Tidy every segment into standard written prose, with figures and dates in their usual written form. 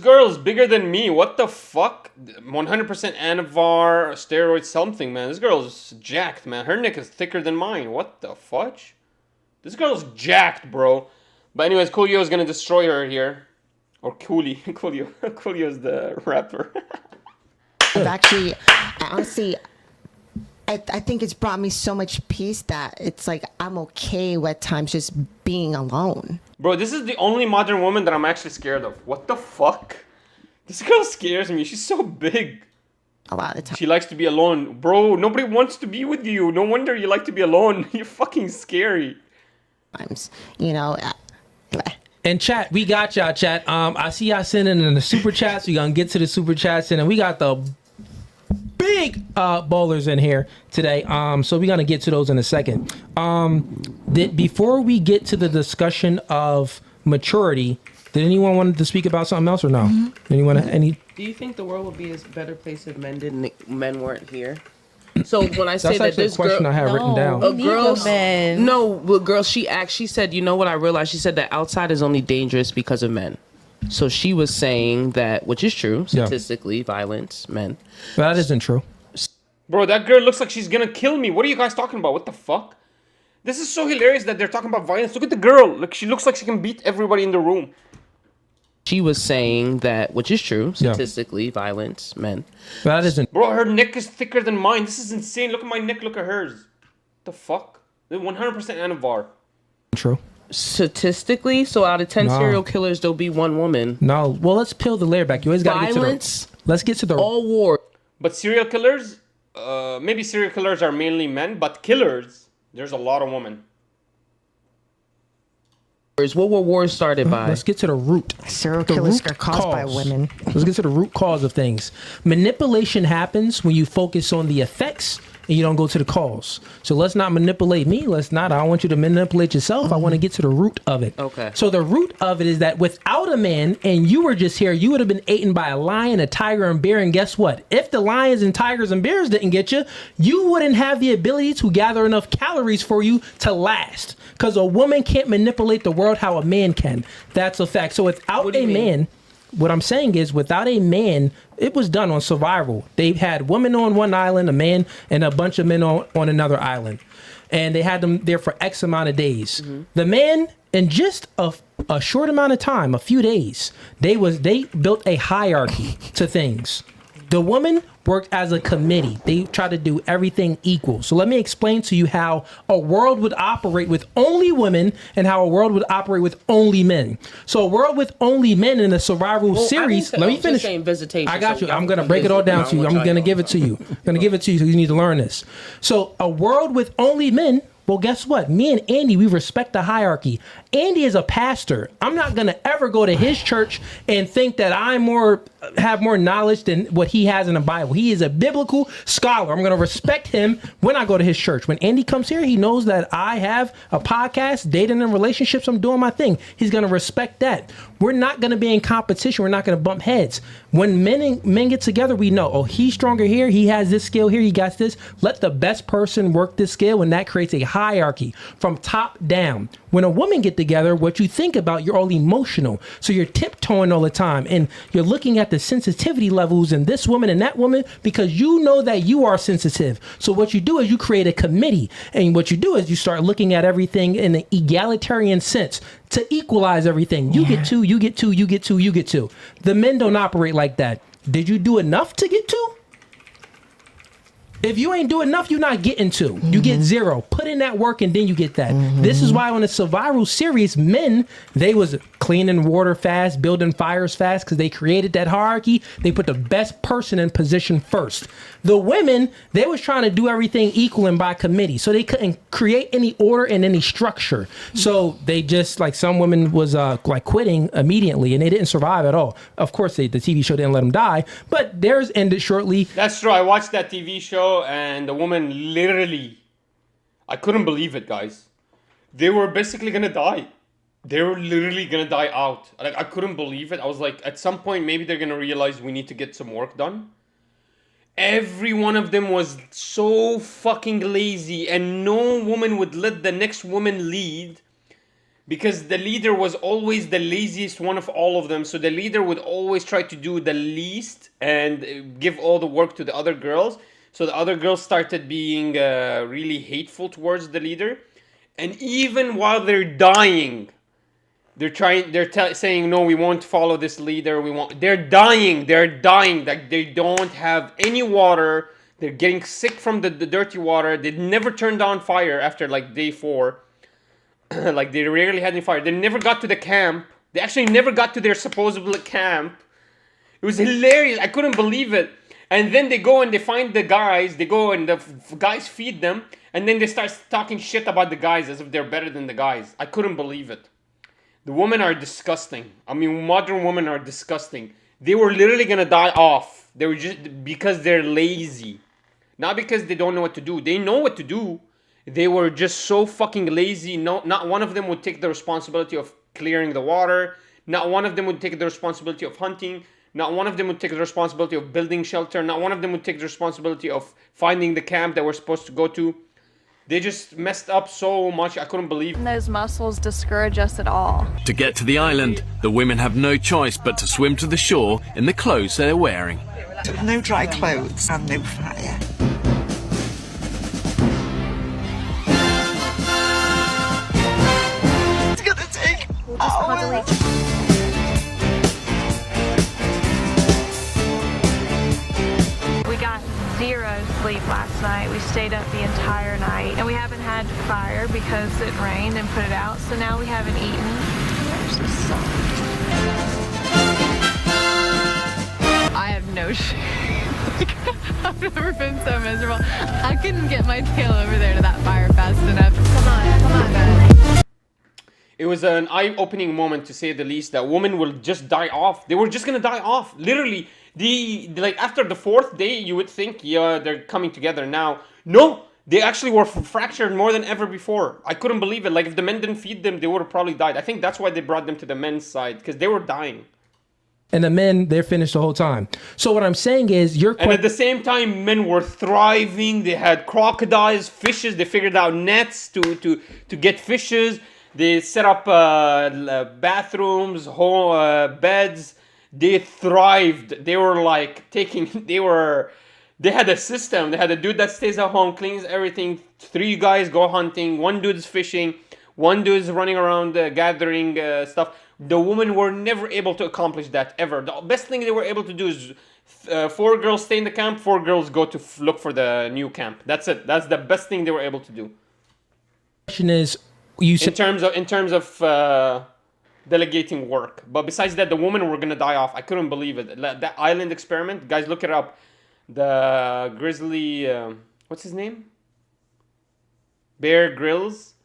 girl is bigger than me. What the fuck? 100% Anavar, steroids, something, man. This girl is jacked, man. Her neck is thicker than mine. What the fudge? This girl's jacked, bro. But anyways, Coolio is gonna destroy her here. Or Cooley. Coolio. Coolio is the rapper. I've actually, honestly, I think it's brought me so much peace that it's like I'm okay at times just being alone. Bro, this is the only modern woman that I'm actually scared of. What the fuck? This girl scares me. She's so big. A lot of times. She likes to be alone. Bro, nobody wants to be with you. No wonder you like to be alone. You're fucking scary. You know. And chat, we got y'all, chat. I see y'all sending in the super chats. We're gonna get to the super chats, and we got the big bowlers in here today. So we're gonna get to those in a second. Before we get to the discussion of maturity, did anyone want to speak about something else or no? Mm-hmm. Anyone? Do you think the world would be a better place if men weren't here? So when I say that's that this a question girl, I have written down. a girl, girl, she said, you know what I realized? She said that outside is only dangerous because of men. So she was saying that, which is true, statistically, violence, men. But that isn't true. Bro, that girl looks like she's gonna kill me. What are you guys talking about? What the fuck? This is so hilarious that they're talking about violence. Look at the girl. Look, she looks like she can beat everybody in the room. She was saying that, which is true, statistically, violence, men. But that isn't. Bro, her neck is thicker than mine. This is insane. Look at my neck. Look at hers. The fuck? 100% Anavar. True. Statistically, so out of 10 serial killers, there'll be one woman. No. Well, let's peel the layer back. You always got to get to the. Let's get to the. All war. But serial killers, maybe serial killers are mainly men, but killers, there's a lot of women. What were wars started by? Let's get to the root. Serial killers are caused by women. Let's get to the root cause of things. Manipulation happens when you focus on the effects and you don't go to the cause. So let's not manipulate me. I don't want you to manipulate yourself. I want to get to the root of it. Okay. So the root of it is that without a man and you were just here, you would have been eaten by a lion, a tiger, and bear. And guess what? If the lions and tigers and bears didn't get you, you wouldn't have the ability to gather enough calories for you to last. Because a woman can't manipulate the world how a man can. That's a fact. So without a man, what I'm saying is without a man, it was done on survival. They had women on one island, a man, and a bunch of men on another island. And they had them there for X amount of days. Mm-hmm. The man, in just a short amount of time, a few days, they built a hierarchy to things. The woman worked as a committee. They tried to do everything equal. So let me explain to you how a world would operate with only women and how a world would operate with only men. So a world with only men in a survival series. Let me finish. I got you. I'm going to break it all down to you. I'm going to give it to you. I'm going to give it to you. So you need to learn this. So a world with only men. Well, guess what? Me and Andy, we respect the hierarchy. Andy is a pastor. I'm not going to ever go to his church and think that have more knowledge than what he has in the Bible. He is a biblical scholar. I'm going to respect him when I go to his church. When Andy comes here, he knows that I have a podcast, dating and relationships. I'm doing my thing. He's going to respect that. We're not going to be in competition. We're not going to bump heads. When men get together, we know, oh, he's stronger here. He has this skill here. He got this. Let the best person work this skill, and that creates a hierarchy from top down. When a woman get together, what you think about, you're all emotional. So you're tiptoeing all the time, and you're looking at the sensitivity levels in this woman and that woman because you know that you are sensitive. So what you do is you create a committee, and what you do is you start looking at everything in an egalitarian sense to equalize everything. You get two, you get two, you get two, you get two. The men don't operate like that. Did you do enough to get two? If you ain't do enough, you're not getting to. You get zero. Put in that work and then you get that. This is why on the survival series, men, they was cleaning water fast, building fires fast because they created that hierarchy. They put the best person in position first. The women, they was trying to do everything equal and by committee. So they couldn't create any order and any structure. So they just, like some women was like quitting immediately and they didn't survive at all. Of course, the TV show didn't let them die, but theirs ended shortly. That's true. I watched that TV show and the woman literally, I couldn't believe it, guys. They were basically gonna die. They were literally gonna die out. Like, I couldn't believe it. I was like, at some point, maybe they're gonna realize we need to get some work done. Every one of them was so fucking lazy, and no woman would let the next woman lead because the leader was always the laziest one of all of them. So the leader would always try to do the least and give all the work to the other girls. So the other girls started being really hateful towards the leader. And even while they're dying, they're saying, no, we won't follow this leader. They're dying. Like they don't have any water. They're getting sick from the dirty water. They never turned on fire after like day 4. Like they rarely had any fire. They never got to the camp. They actually never got to their supposedly camp. It was hilarious. I couldn't believe it. And then they go and they find the guys. They go and the guys feed them. And then they start talking shit about the guys as if they're better than the guys. I couldn't believe it. The women are disgusting. I mean, modern women are disgusting. They were literally going to die off. They were just because they're lazy. Not because they don't know what to do. They know what to do. They were just so fucking lazy. No, not one of them would take the responsibility of clearing the water. Not one of them would take the responsibility of hunting. Not one of them would take the responsibility of building shelter. Not one of them would take the responsibility of finding the camp that we're supposed to go to. They just messed up so much. I couldn't believe it. Those muscles discourage us at all. To get to the island, the women have no choice but to swim to the shore in the clothes they're wearing. No dry clothes and no fire. It's gonna take hours. We got 0 sleep last night. We stayed up the entire night. And we haven't had fire because it rained and put it out. So now we haven't eaten. There's the sun. I have no shame. I've never been so miserable. I couldn't get my tail over there to that fire fast enough. Come on, guys. It was an eye-opening moment, to say the least, that women will just die off. They were just gonna die off. Literally, after the 4th day, you would think, yeah, they're coming together now. No, they actually were fractured more than ever before. I couldn't believe it. Like, if the men didn't feed them, they would have probably died. I think that's why they brought them to the men's side, because they were dying. And the men, they're finished the whole time. So what I'm saying is, and at the same time, men were thriving. They had crocodiles, fishes. They figured out nets to get fishes. They set up bathrooms, beds. They thrived. They were like they had a system. They had a dude that stays at home, cleans everything. 3 guys go hunting. 1 dude's fishing. 1 dude's running around gathering stuff. The women were never able to accomplish that ever. The best thing they were able to do is 4 girls stay in the camp, 4 girls go to look for the new camp. That's it. That's the best thing they were able to do. Question is, you said in terms of delegating work, but besides that, the women were gonna die off. I couldn't believe it. That island experiment, guys, look it up. The grizzly, what's his name? Bear Grylls.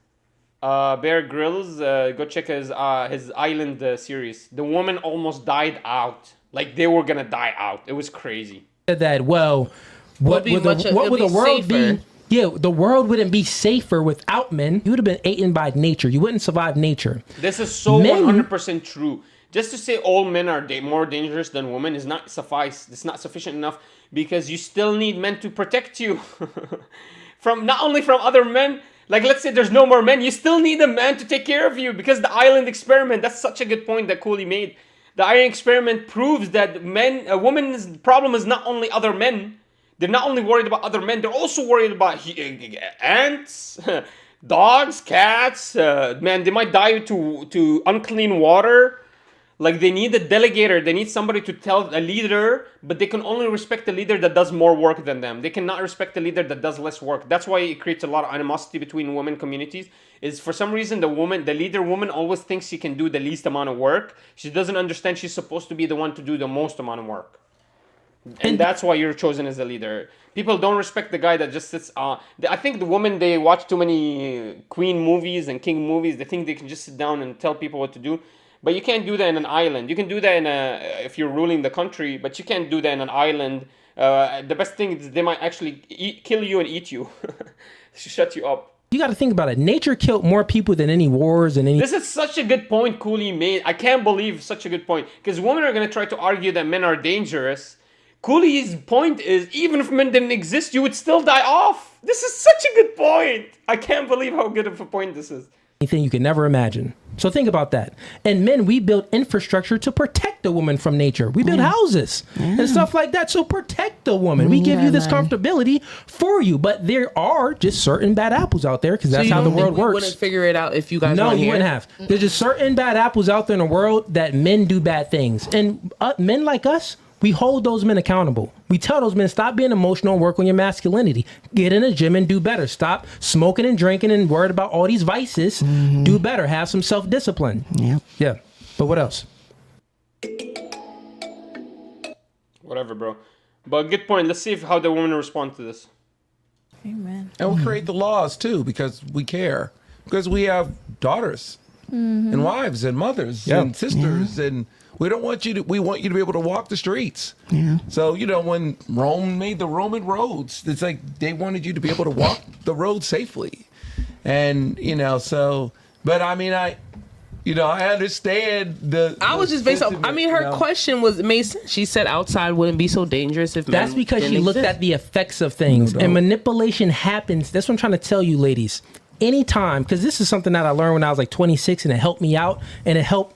Go check his island series. The woman almost died out. Like, they were gonna die out. It was crazy. That, well, what would the world be? Yeah, the world wouldn't be safer without men. You would have been eaten by nature. You wouldn't survive nature. This is so 100% true. Just to say all men are more dangerous than women is not suffice. It's not sufficient enough, because you still need men to protect you from not only from other men. Like, let's say there's no more men, you still need a man to take care of you, because the island experiment. That's such a good point that Cooley made. The island experiment proves that a woman's problem is not only other men. They're not only worried about other men, they're also worried about ants, dogs, cats. Man, they might die to unclean water. Like, they need a delegator. They need somebody to tell a leader, but they can only respect the leader that does more work than them. They cannot respect the leader that does less work. That's why it creates a lot of animosity between women communities. Is for some reason the leader woman always thinks she can do the least amount of work. She doesn't understand she's supposed to be the one to do the most amount of work. And that's why you're chosen as a leader. People don't respect the guy that just sits. I think the women, they watch too many queen movies and king movies. They think they can just sit down and tell people what to do. But you can't do that in an island. You can do that if you're ruling the country, but you can't do that in an island. The best thing is they might actually kill you and eat you. Shut you up. You got to think about it. Nature killed more people than any wars and any... This is such a good point Cooley made. I can't believe such a good point. Because women are going to try to argue that men are dangerous. Cooley's point is, even if men didn't exist, you would still die off. This is such a good point. I can't believe how good of a point this is. Anything you can never imagine. So think about that. And men, we build infrastructure to protect the woman from nature. We build houses and stuff like that. So protect the woman. We give you this comfortability for you. But there are just certain bad apples out there because that's how the world works. We wouldn't figure it out if you guys No, weren't you here? wouldn't have. There's just certain bad apples out there in the world that men do bad things. And men like us, we hold those men accountable. We tell those men, stop being emotional and work on your masculinity. Get in the gym and do better. Stop smoking and drinking and worried about all these vices. Do better. Have some self-discipline. Yeah. But what else? Whatever, bro. But good point. Let's see how the women respond to this. Amen. And we'll create the laws too because we care. Because we have daughters and wives and mothers and sisters and we want you to be able to walk the streets. Yeah. So, when Rome made the Roman roads, it's like they wanted you to be able to walk the road safely. And, but I mean, I understand I was just based on, her question was made sense. She said outside wouldn't be so dangerous if That's men because she didn't looked exist. at the effects of things. And manipulation happens. That's what I'm trying to tell you, ladies. Anytime, because this is something that I learned when I was like 26 and it helped me out. And it helped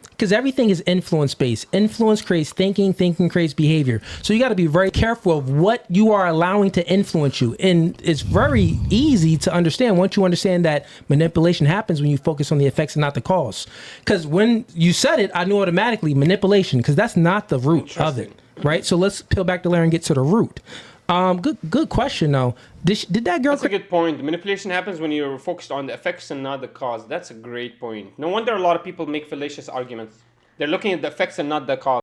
because everything is influence based. Influence creates thinking, thinking creates behavior. So you got to be very careful of what you are allowing to influence you. And it's very easy to understand once you understand that manipulation happens when you focus on the effects and not the cause. Because when you said it, I knew automatically manipulation, because that's not the root of it, right? So let's peel back the layer and get to the root. Good question though. Did that girl? That's a good point. Manipulation happens when you're focused on the effects and not the cause. That's a great point. No wonder a lot of people make fallacious arguments. They're looking at the effects and not the cause.